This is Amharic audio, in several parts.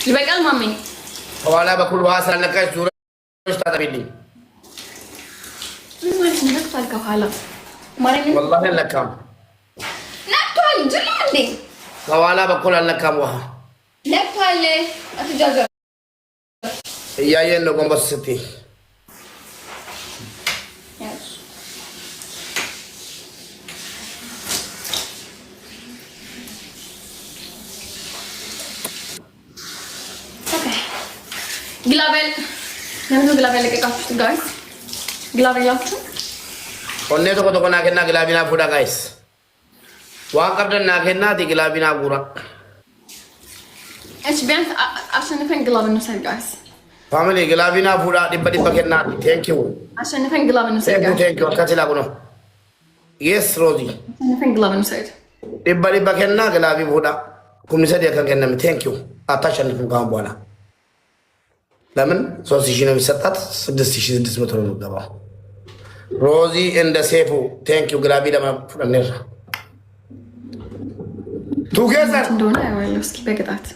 ይበቃል ማሚ ከኋላ በኩል ውሃ ስላለቀች ዙረሽ ታጠቢልኝ። ማለት ነክቷል ከኋላ ማረኝ። ወላሂ አልነካም። ነክቷል ጅላ እንዴ ከኋላ በኩል አልነካም። ውሃ ነክቷል። አትጃጃ እያየን ነው። ጎንበስ ስትይ ግላቤል ለምን ግላቤል ለቀቃችሁ ጋይስ? ግላቤላችሁ ኦኔ ቶኮ ቶኮ ናከና ግላቢና ፉዳ ጋይስ ዋን ቀብደን ናከና ግላቢና ጉራ እሺ ቢያንስ አሸንፈን ግላብ እንውሰድ ጋይስ። ፋሚሊ ግላቢና ፉዳ ዲበ ከና ቴንክ ዩ አሸንፈን ግላብ እንውሰድ ጋይስ። ቴንክ ዩ ከትላ ጉኖ የስ ሮዚ አሸንፈን ግላብ እንውሰድ ዲበ ከና ግላቢ ፉዳ ኩምሰድ የከንከነም ቴንክ ዩ አታሸንፍም ካሁን በኋላ ለምን 3000 ነው የሚሰጣት 6600 ነው የሚገባው። ሮዚ እንደ ሴፉ ቴንክ ዩ ግላቢ ለማፍረነር ቱጌዘር እንደሆነ አይዋለሁ። እስኪ በቅጣት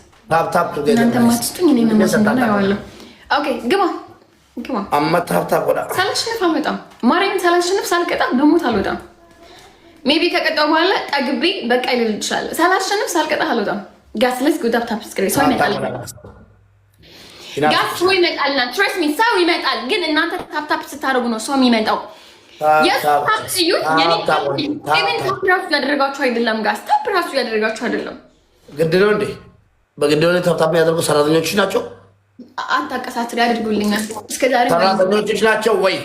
ታፕ ቱጌዘር እናንተ ማትስቱኝ እኔ ምን እንደሆነ አይዋለሁ። ኦኬ ግባ ግባ አማ ታፕ ወዳ ሳላሸንፍ አልወጣም። ማርያም ሳላሸንፍ ሳልቀጣ በሞት አልወጣም። ሜቢ ከቀጣው በኋላ ጠግቤ በቃ ይልል ይችላል። ሳላሸንፍ ሳልቀጣ አልወጣም። ጋስ ለስ ጉድ አፕ ታፕ ስክሪን ሰው ይመጣል። ጋስ ወይ ይመጣልና ትረስት ሚ ሰው ይመጣል። ግን እናንተ ታፕ ታፕ ስታረጉ ነው ሰው የሚመጣው። የታፕ እዩ የኔ ታፕ ኢቨን ታፕ ራሱ ያደረጋችሁ አይደለም። ጋስ ታፕ ራሱ ያደረጋችሁ አይደለም። ግድ ነው እንዴ? በግድ ነው ታፕ ታፕ ያደርጉ ሰራተኞች ናቸው። አታቀሳስር ያደርጉልኛል። እስከዛሬ ሰራተኞች ናቸው ወይ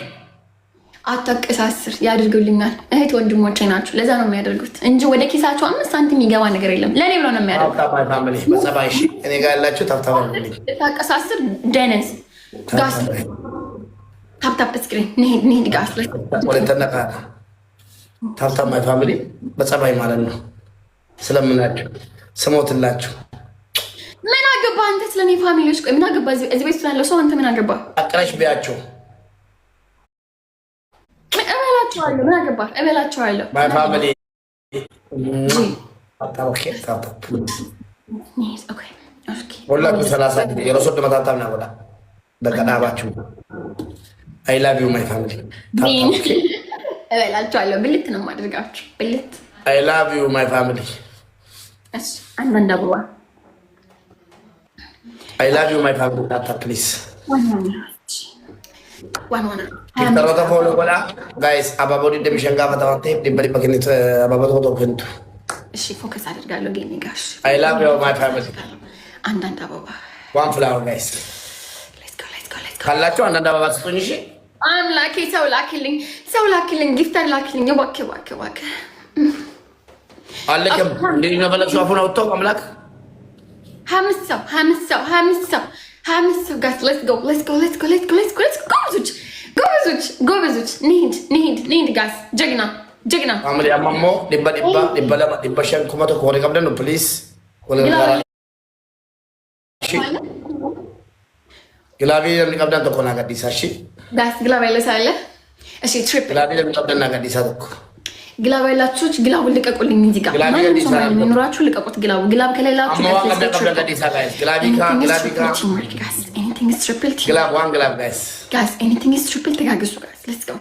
አታቀሳስር ያደርጉልኛል። እህት ወንድሞቼ ናቸው። ለዛ ነው የሚያደርጉት እንጂ ወደ ኪሳቸው 5 ሳንቲም የሚገባ ነገር የለም። ለኔ ብለው ነው የሚያደርጉት። በጸባይሽ እኔ ጋር ያላችሁ ታፕ ታፕ አድርጉልኝ። አታቀሳስር ደነስ ጋስ ታፕ ታፕ ስክሪን ነህ ጋስ ወደ ተነቃ ታፕ ታፕ ማይ ፋሚሊ በጸባይ ማለት ነው። ስለምናችሁ ስሞትላችሁ ምን አገባ አንተ ስለኔ ፋሚሊዎች? ቆይ ምን አገባ እዚህ ቤት ስላለው ሰው አንተ ምን አገባ? አቀረሽ ቢያቸው እበላቸዋለሁ። ምን አገባ? እበላቸዋለሁ። ማይ ፋሚሊ ሁላችሁ 30 ጊዜ የረሶ ደመታታ ነው ወዳ በቀዳባችሁ አይ ላቭ ዩ ማይ ፋሚሊ እበላቸዋለሁ። ብልት ነው የማደርጋችሁ። ብልት አይ ላቭ ዩ ማይ ፋሚሊ። እሺ አንዳንድ አበባ አይ ላቭ ዩ ማይ ፋሚሊ ታታ ፕሊዝ ዋና ተሮታ ፎሎ ጎላ ጋይስ አባቦዲ ደምሸንጋ ፈታዋቴ ዲበሪ በከኒት አባቦቶ ቶከንቱ እሺ ፎከስ አድርጋለሁ። ጌኒ ጋሽ አይ ላቭ ዩ ማይ ፋሚሊ አንዳንድ አበባ ዋን ፍላወር ጋይስ ሌትስ ጎ ካላችሁ አንዳንድ አበባ ስጡኝ። እሺ አምላኬ ሰው ላኪልኝ ጊፍተር ላኪልኝ። እባክህ አለከም እንዴ ነው በለሽ አፉን አውጥቶ አምላክ 5 ሰው ጋስ ሌትስ ጎ ጎበዞች ንሂድ ጋስ ጀግና አምሪ አማሞ ዲባ ሸንኩመቶ ኮሪ ቀብደን ፕሊዝ ወለጋራ ግላቢ ለምን ቀብደን ተቆና ጋዲሳ እሺ ጋስ ግላብ አይለሳለ እሺ ትሪፕ ግላቢ ለምን ቀብደን ጋዲሳ ተቆ ግላብ አይላችሁት ግላቡን ልቀቁልኝ። እዚህ ጋር ማንም ሰው የሚኖራችሁ ልቀቁት። ግላብ ከሌላችሁ ግላብ ዋን ግላብ ጋይስ ጋስ ኤኒቲንግ ኢዝ ትሪፕል። ተጋግዙ ጋስ ሌትስ ጎ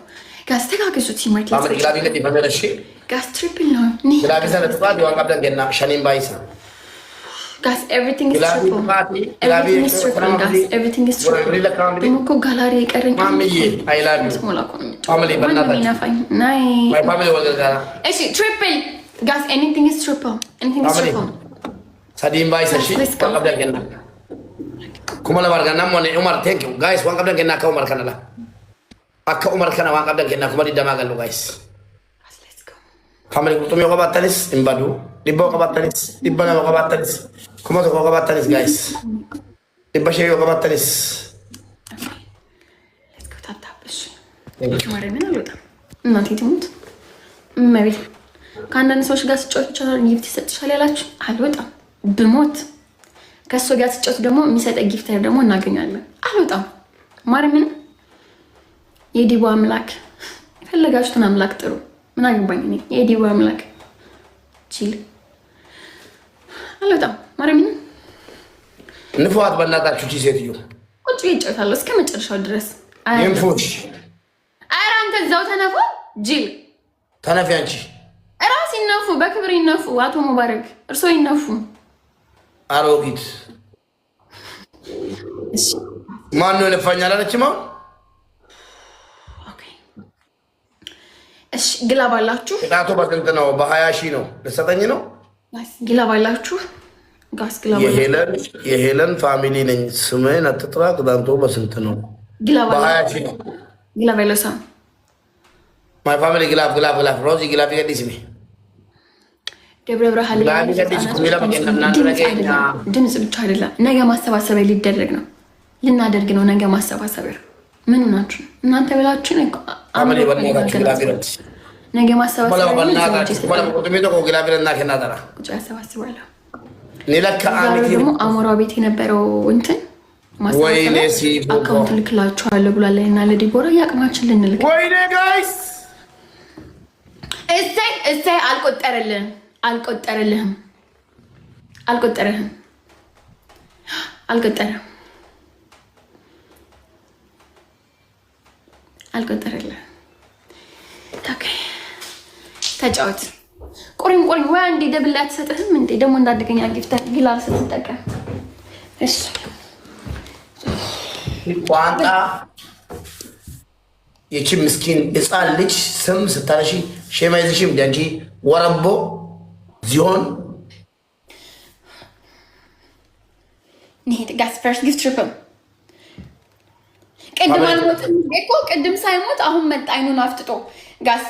ጋስ ተጋግዙ። ቲምወርክ ሌትስ ጎ ግላቢ ከዲ ፈመረሽ ጋስ ትሪፕል ነው ግላቢ ሰነ ተቋድ ዋን ቀብደን ገና ሸኒም ባይሳ ጋስ ኤቭሪቲንግ ኢዝ ትሪፕል ኤቭሪቲንግ ኢዝ ትሪፕል። እኮ ጋላሪ የቀረኝ ማሚዬ አይ ላቭ ዩ ፋሚሊ በእናታችሁ ናይ ማይ ፋሚሊ ወለጋራ እሺ ትሪፕል ጋስ ኤኒቲንግ ኢዝ ትሪፕል ሰዲም ባይሳ እሺ ዋን ቀብደን ገና ኩመለ ባርጋና ሞኔ ኡመር ቴንክ ዩ ጋይስ ዋን ቀብደን ገና ከኡመር ከነላ አካ ኡመር ከና ዋን ቀብደን ገና ኩመዲ ደማጋሉ ጋይስ ፋሚሊ ቁጥም የቆባተንስ እንባዱ ዲቦ ቆባተንስ ዲበና ቆባተንስ ኩመቶ ቆባተንስ ጋይስ ዲበሸ የቆባተንስ ሌትስ ጎ ታፕታፕሽ ማረምን አልወጣም። እናቴ ትሙት መቤት ከአንዳንድ ሰዎች ጋር ስጫወት ይቻላል ጊፍት ይሰጥሻል ያላችሁ አልወጣም። ብሞት ከእሱ ጋር ስጫወት ደግሞ የሚሰጠ ጊፍተር ደግሞ እናገኛለን። አልወጣም። ማርያምን የዲቦ አምላክ የፈለጋችሁትን አምላክ ጥሩ። ምን አገባኝ እኔ የዲቦ አምላክ ቺል አልወጣም። ማርያምን ንፏት በእናታችሁ እቺ ሴትዮ ቁጭ ይጫወታል እስከ መጨረሻው ድረስ ይንፉሽ። ኧረ አንተ እዛው ተነፉ ጅል ተነፊ አንቺ እራስ ይነፉ በክብር ይነፉ። አቶ ሙባረክ እርሶ ይነፉ። አሮጊት ማን ነው የነፋኛል አለችም። አሁን እሺ ግላብ አላችሁ? ቅጣቱ በስንት ነው? በ20 ሺህ ነው። ልሰጠኝ ነው? ግላብ አላችሁ? ጋስ ግላብ የሄለን ፋሚሊ ነኝ። ስሜን አትጥራ። ቅጣቱ በስንት ነው? በ20 ሺህ ነው። ግላብ አይለሳ ማይ ፋሚሊ ግላብ ሮዚ ግላብ ይገዲስ ሚ ደብረ ብርሃን ድምፅ ብቻ አይደለም። ነገ ማሰባሰቢያ ሊደረግ ነው። ልናደርግ ነው ነገ ማሰባሰቢያ። ምን ናችሁ እናንተ ብላችሁ ነገ ማሰባሰቢያ ደግሞ አሞራ ቤት የነበረው እንትን አካውንት ልክላችኋለሁ ብሏል እና ለዲቦራ የአቅማችን ልንልክ እሰይ አልቆጠረልህም። ተጫወት። ቁሪም ወይ አንዴ ደብል አትሰጥህም እንዴ? ደግሞ እንዳደገኛ ጊፍተር ጊላል ስትጠቀም እሺ ቋንጣ የቺ ምስኪን ህፃን ልጅ ስም ስታለሺ ሼማይዝሽም እንጂ ወረቦ ዚሆን ንሄድ ጋስ ፈርስት ጊፍት ትሪፕል ቅድም አልሞትም እኮ ቅድም ሳይሞት አሁን መጣ አይኑን አፍጥጦ ጋስ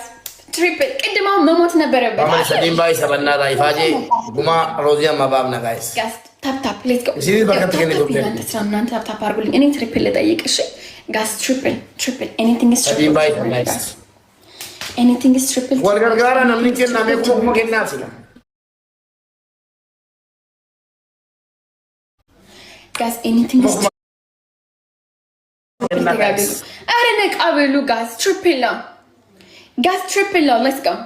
ትሪፕል ቅድም አሁን መሞት ነበረበት። ሰዲም ባይ ሰበና ራይፋጂ ጉማ ሮዚያ ማባብ ነጋይስ ጋስ ታፕ ሌትስ ጎ እዚህ በከት ከኔ ዶክተር እናንተ ታፕ አድርጉልኝ። እኔ ትሪፕል ልጠይቅ እሺ ጋስ ትሪፕል ኤኒቲንግ ኢዝ ትሪፕል ሰዲም ባይ ናይስ ኤኒቲንግ ኢዝ ትሪፕል ወልገርጋራ ነው ምንከና ሜኮ መከና ሲላ ጋስ ኤኒቲንግ ኢዝ አረ ነቃበሉ ጋስ ትሪፕል gas triple now, let's go.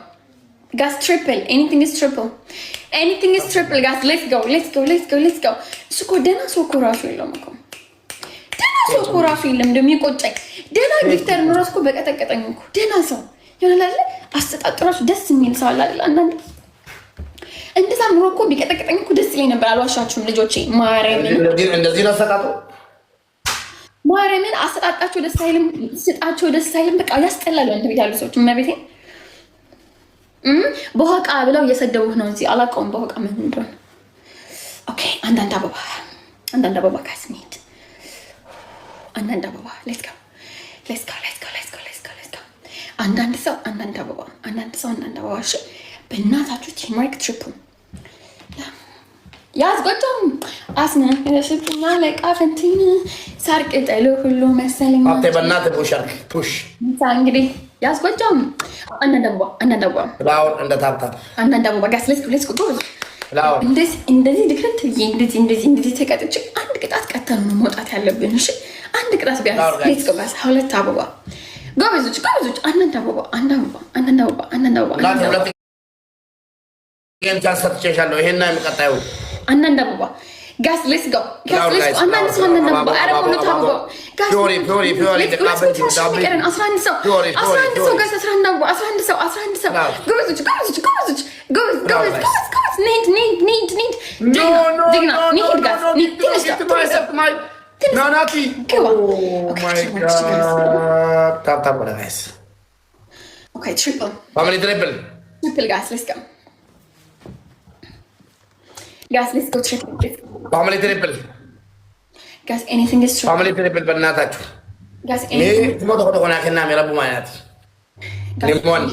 Gas triple, anything is triple. Anything is triple, guys. Let's go. እሱ እኮ ደህና ሰው እኮ እራሱ የለውም እኮ ደህና ሰው እኮ እራሱ የለም። እንደሚቆጨኝ ደህና ጊፍተር ኖሮስ እኮ በቀጠቀጠኝ እኮ ደህና ሰው ይሆናል። አሰጣጡ እራሱ ደስ የሚል ሰው አለ አይደል? አንዳንድ እንደዛ ኖሮ እኮ ቢቀጠቀጠኝ እኮ ደስ ይለኝ ነበር። አልዋሻችሁም ልጆቼ። ማርያምን እንደዚህ ነው አሰጣጡ። ማርያምን አሰጣጣቸው ደስ አይልም፣ ስጣቸው ደስ አይልም። በቃ ያስጠላሉ። አንተ ቤት ያሉ ሰዎች እመቤቴ በኋቃ ብለው እየሰደቡህ ነው። እዚህ አላውቀውም በኋቃ ምን እንደሆነ። ኦኬ አንዳንድ አበባ ካስሜት አንዳንድ አበባ ሌትስ ጎ። አንዳንድ ሰው አንዳንድ አበባ እሺ በእናታችሁ ቲምወርክ ትሪፕል ያስጎጆም አስነ ለሽጥና ለቃፈንቲን ሳር ቅጠሉ ሁሉ መሰለኝ አጥተ በእናት ፑሽ እንግዲህ ያስጎጆም አንዳንድ አበባ ላውን እንደ ታብታ አንዳንድ አበባ ጋስ ሌትስ ጎ ላውን እንደዚህ ድክረት እንደዚህ ተቀጥጭ አንድ ቅጣት ቀተን ነው መውጣት ያለብን። እሺ አንድ ቅጣት ቢያንስ ሌትስ ጎ ጋስ ሁለት አበባ ጎበዞች አንዳንድ አበባ ግን ታሰጥቼሻለሁ። ይሄና የምቀጣዩ አንዳንድ አበባ ጋስ ሌትስ ጎ አንዳንድ ሰው አንዳንድ አበባ አረ ሁለት አበባ ጋስ ፊዮሪ ደቃበች ዳብሊን 11 ሰው ጋስ 11 ሰው ጎበዞች ኒድ ዲግና ኒድ ጋስ ኒድ ናናቲ ታፕ ጋይስ ኦኬ ትሪፕል ፋሚሊ ትሪፕል ጋስ ሌትስ ጎ Guys, let's go triple. Family triple. Guys, anything is triple. Family triple በእናታችሁ. Guys, anything. ሞቶ ሆነ ከና የሚረቡ ማለት ሊሞን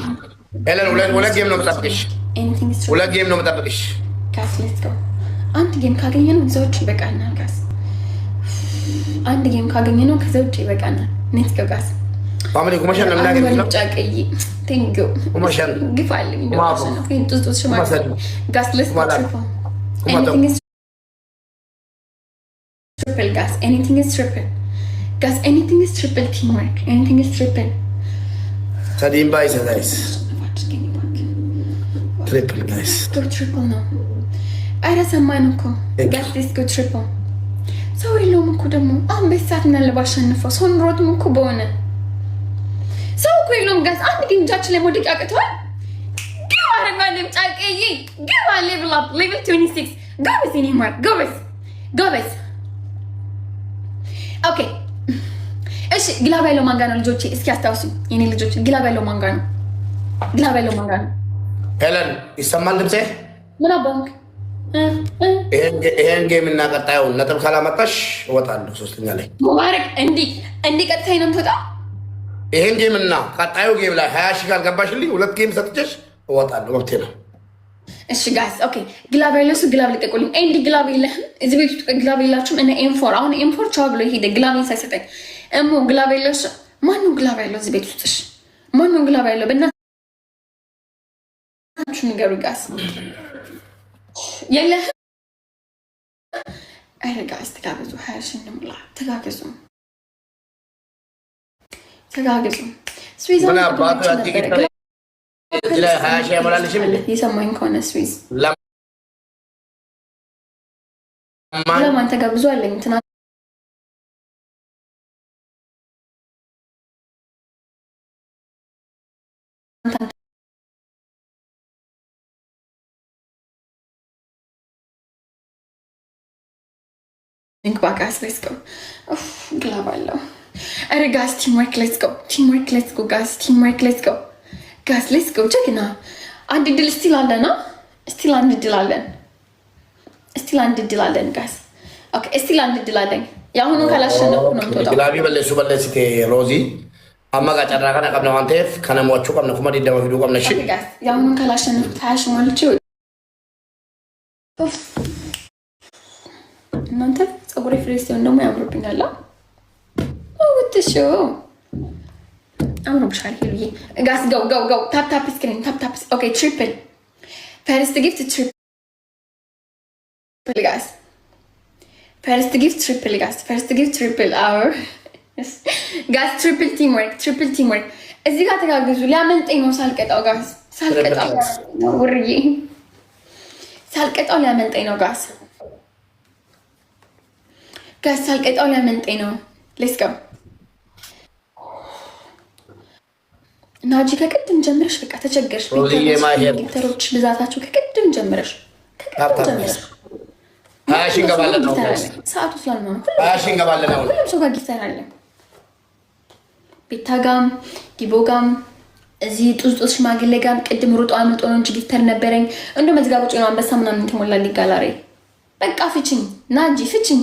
ሄለን ሁለት ጌም ነው የምጠብቅሽ። Anything is triple. ሁለት ጌም ነው የምጠብቅሽ። Guys, let's go. አንድ ጌም ካገኘነው ከዛ ውጭ ይበቃናል። Guys, አንድ ጌም ካገኘነው ከዛ ውጭ ይበቃናል። Let's go guys. ፋሚሊ ኩመሸን ነው የምናገኘው ነው። ጫቀይ Thank you. ኩመሸን ግፋልኝ ነው ነው ጥጥስ ሽማግሌ Guys, let's go triple. Anything is triple, guys. Anything is triple. Guys, anything is triple teamwork. Anything is triple. Sadim by guys. Triple, guys. Go triple now. I don't know. Guys, let's go triple. ሰው የለውም እኮ ደግሞ አሁን በሰዓት ምን አለ ባሸንፈው ሰው ኑሮትም እኮ በሆነ ሰው እኮ የለውም ጋዝ አንድ ጌም እጃችን ላይ መውደቅ ያቅተዋል። ግብ አረንጓዴም ጫቄዬ ግብ ሌቭል አፕ ሌቭል 26 ጎበዝ የኔ ማር ጎበዝ ኦኬ እሺ ግላብ ያለው ማንጋ ነው ልጆቼ እስኪ አስታውሱኝ የኔ ልጆች ግላብ ያለው ማንጋ ነው ሄለን ይሰማል ድምጼ ምን አባንክ ይሄን ጌም እና ቀጣዩን ነጥብ ካላመጣሽ እወጣለሁ ሶስተኛ ላይ ሙባረክ እንዲ ቀጣይ ነው የምትወጣው ይሄን ጌም እና ቀጣዩ ጌም ላይ 20 ሺህ ካልገባሽልኝ 2 ጌም ሰጥቼሽ እወጣለሁ መብቴ ነው እሺ ጋይስ ኦኬ ግላብ ያለው እሱ ግላብ ልቀቁልኝ ኤንዲ ግላብ የለህም እዚህ ቤት ውስጥ ግላብ የላችሁም እነ ኤም4 አሁን ኤም4 ቻው ብሎ ሄደ ግላብን ሳይሰጠኝ እሞ ግላብ ያለው እሱ ማነው ግላብ ያለው እዚህ ቤት ውስጥ እሺ ማነው ግላብ ያለው በእናትህ ንገሩ ጋይስ የለህም አይ ጋይስ ተጋገዙ 20 ሺህ እንሙላ ተጋገዙ ስዊዝ ምን አባቱ አጥቂት እዚህ ላይ 20 ሺህ ያመላልሽም የሰማኝ ከሆነ ስዊዝ ለማን ተጋብዞ አለኝ እንትና think back guys let's go global Alright guys teamwork let's go guys teamwork let's go check it now አንድ ድል ስቲል አለና ስቲል አንድ ድል አለን guys okay ስቲል አንድ ድል አለን ያሁኑ ካላሸነፍኩ ነው ተወጣው ግላቢ በለሲቴ ሮዚ አማጋ ጨራ ከነ ቀብነ አንቴፍ ከነሞቹ ቀብነ ኩመዲ ደማ ቪዲዮ ቀብነ እሺ guys ያሁኑ ካላሸነፍኩ ታሽ ሞልቼ እናንተ ጸጉሬ ፍሬስ ሲሆን ደግሞ ያምርብኛል ወጥሾ አምሮብሻል ሄሉዬ ጋስ go tap screen tap okay triple first gift triple guys first gift triple hour guys triple teamwork እዚህ ጋር ተጋግዙ ሊያመልጠኝ ነው ሳልቀጣው ጋስ ሳልቀጣው ሊያመልጠኝ ነው ጋስ ሳልቀጣው ሊያመልጠኝ ነው let's go ናጂ ከቅድም ጀምረሽ በቃ ተቸገርሽ ቢተሮች ብዛታቸው ከቅድም ጀምረሽ አሽ እንገባለን ነው ሰዓቱ ስላልሆነ ነው ሁሉም ሰው ጋር ጊፍተር አለ ቤታጋም ጊቦጋም እዚህ ጡዝጡዝ ሽማግሌ ጋር ቅድም ሩጦ አምልጦ ነው እንጂ ጊፍተር ነበረኝ እንደ መዝጋቡ ጭኖ አንበሳ ምናምን ተሞላል ይጋላሬ በቃ ፍቺኝ ናጂ ፍቺኝ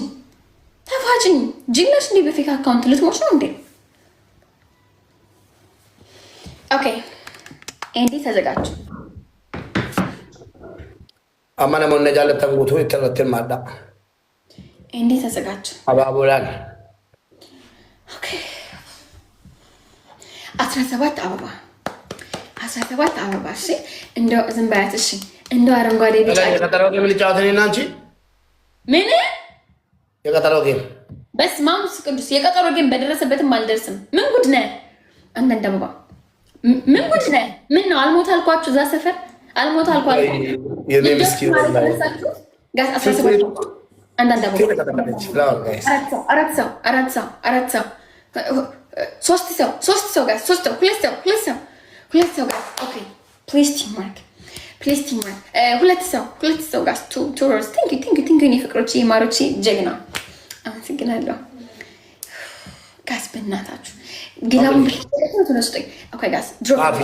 ተፋጭኝ ጂነሽ እንዴ በፌክ አካውንት ልትሞች ነው እንዴ ኦኬ ኤንዲ ተዘጋጅ አማና መነጃለ ተንጉቱ የተረተን ማዳ ኤንዲ ተዘጋጅ አባቦላል ኦኬ 17 አበባ እሺ እንደው ዝም ባያት እሺ እንደው አረንጓዴ ቢጫ ከተራው ምን ጫወተኝ እናንቺ ምን የቀጠሮ ጌም በስማሙስ ቅዱስ የቀጠሮ ጌም በደረሰበትም አልደርስም ምን ጉድ ነህ አንዳንድ አበባ ምን ጉድ ነህ ምን ነው አልሞት አልኳችሁ እዛ ሰፈር አልሞት አልኳችሁ የኔ ምስኪን ጋስ 17 አንዳንድ አበባ አራት ሰው ሶስት ሰው ጋስ ሁለት ሰው ጋስ ኦኬ ፕሊዝ ቲምወርክ ሁለት ሰው ጋስ ቱ ሮዝ ቲንክ ኒ ፍቅሮቼ ማሮቼ ጀግና አመሰግናለሁ ጋስ በእናታችሁ ግላም ተነስቶኝ ኦኬ ጋስ ድሮፕ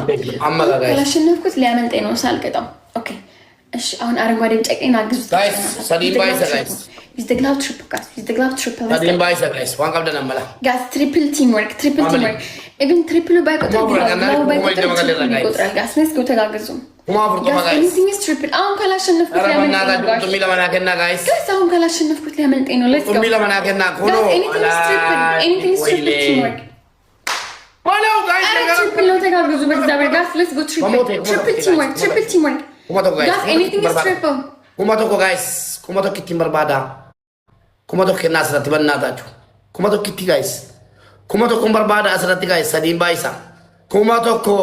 ካላሸነፍኩት ሊያመልጠኝ ነው ሳልቀጣው ኦኬ እሺ አሁን አረንጓዴ ጨቀኝ አግዙት ጋይስ ሰዲን ባይ ጋይስ is the glove triple ሰዲን ባይ ጋይስ ዋን ቀብደና መላ ጋስ ትሪፕል ቲምወርክ even triple ባይ ቆጥራ ጋስ let's go ተጋግዙ ኩማ ፍርጦ ጋይስ anything is triple አሁን ካላሸነፍኩት ሊያመልጠኝ ነው let's go anything is triple teamwork Follow guys. Triple ተጋግዙ በእግዚአብሔር ጋስ let's go triple teamwork guys anything is triple kumato guys kumato kitti barbada kumato kenna asratti bannatachu kumato kitti guys kumato kon barbada asratti guys sadin baisa kumato ko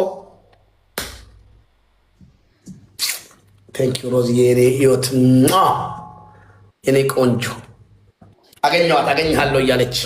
thank you Rosie yere yot yene konjo አገኘዋት አገኘሃለሁ እያለች